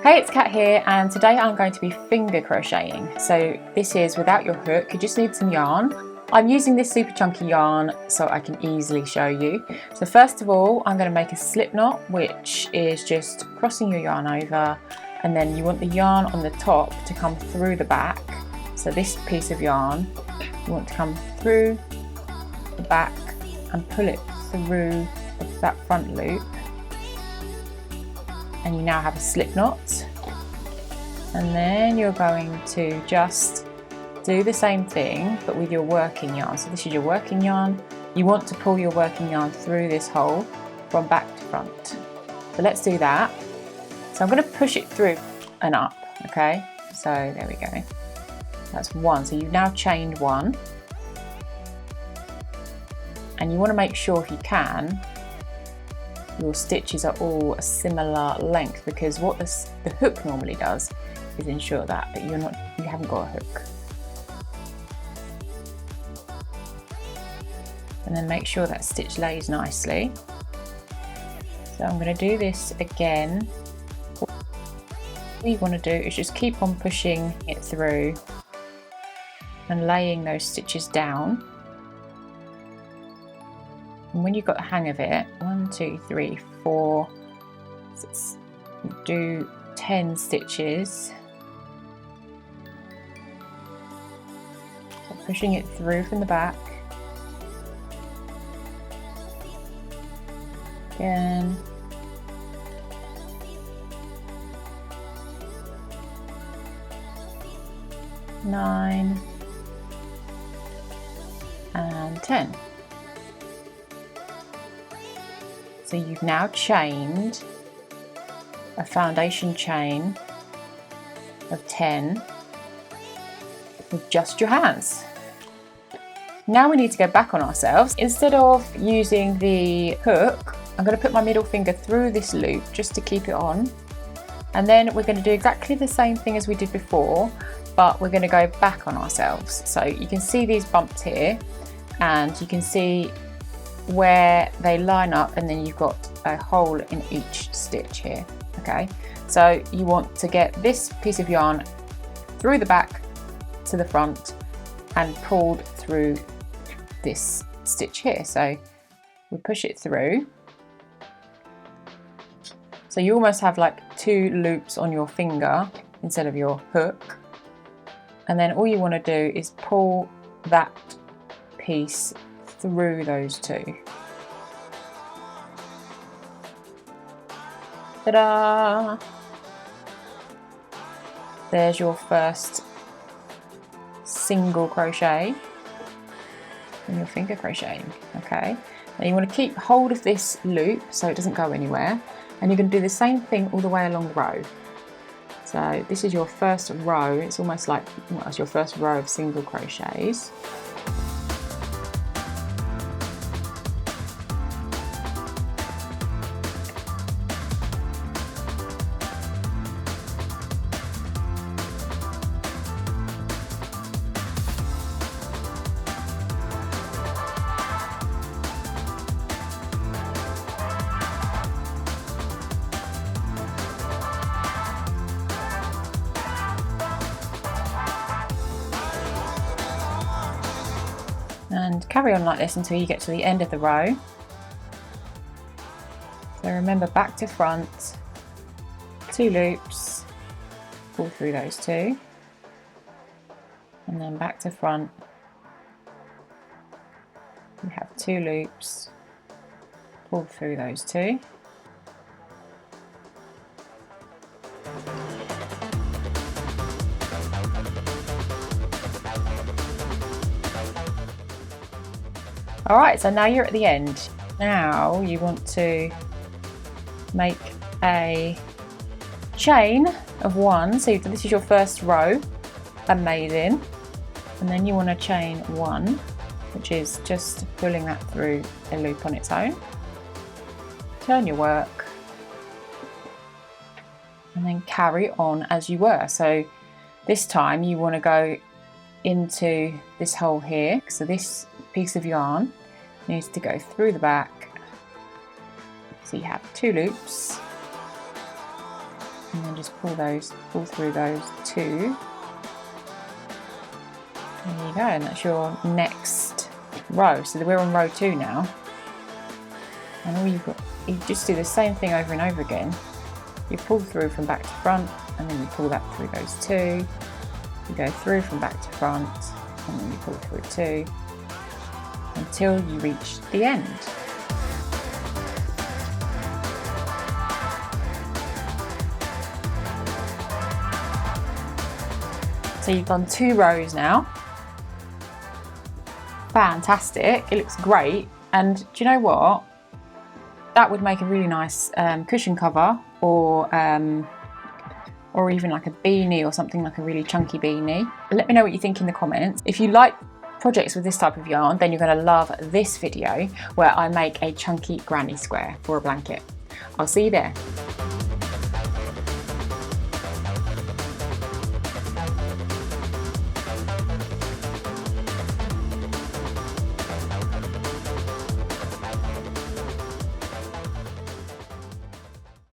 Hey, it's Kat here, and today I'm going to be finger crocheting. So this is without your hook, you just need some yarn. I'm using this super chunky yarn so I can easily show you. So first of all, I'm going to make a slip knot, which is just crossing your yarn over, and then you want the yarn on the top to come through the back. So this piece of yarn, you want to come through the back and pull it through that front loop. And you now have a slip knot, and then you're going to just do the same thing but with your working yarn. So this is your working yarn. You want to pull your working yarn through this hole from back to front. So let's do that. So I'm going to push it through and up, okay? So there we go. That's one. So you've now chained one, and you want to make sure, if you can, your stitches are all a similar length, because what the hook normally does is ensure that, but you haven't got a hook. And then make sure that stitch lays nicely. So I'm going to do this again. What you want to do is just keep on pushing it through and laying those stitches down. And when you've got the hang of it, 1, 2, 3, 4, do 10 stitches. So pushing it through from the back. Again. Nine. And 10. So you've now chained a foundation chain of 10 with just your hands. Now we need to go back on ourselves. Instead of using the hook, I'm going to put my middle finger through this loop just to keep it on. And then we're going to do exactly the same thing as we did before, but we're going to go back on ourselves. So you can see these bumps here, and you can see where they line up, and then you've got a hole in each stitch here. Okay, so you want to get this piece of yarn through the back to the front and pulled through this stitch here. So we push it through, so you almost have like 2 loops on your finger instead of your hook. And then all you want to do is pull that piece through those 2. Ta-da! There's your first single crochet in your finger crocheting. Okay, now you want to keep hold of this loop so it doesn't go anywhere, and you're going to do the same thing all the way along the row. So this is your first row. It's almost like, well, it's your first row of single crochets. And carry on like this until you get to the end of the row. So remember, back to front, 2 loops, pull through those 2, and then back to front, you have 2 loops, pull through those 2. Alright, so now you're at the end. Now you want to make a chain of 1. So this is your first row. Amazing. And then you want to chain 1, which is just pulling that through a loop on its own. Turn your work. And then carry on as you were. So this time you want to go into this hole here. So this piece of yarn needs to go through the back. So you have 2 loops, and then just pull through those 2. There you go, and that's your next row. So we're on row 2 now, and all you just do the same thing over and over again. You pull through from back to front, and then you pull that through those 2. You go through from back to front, and then you pull through 2 until you reach the end. So you've done 2 rows now. Fantastic, it looks great. And do you know what? That would make a really nice cushion cover, or even like a beanie, or something like a really chunky beanie. Let me know what you think in the comments. If you like projects with this type of yarn, then you're going to love this video where I make a chunky granny square for a blanket. I'll see you there.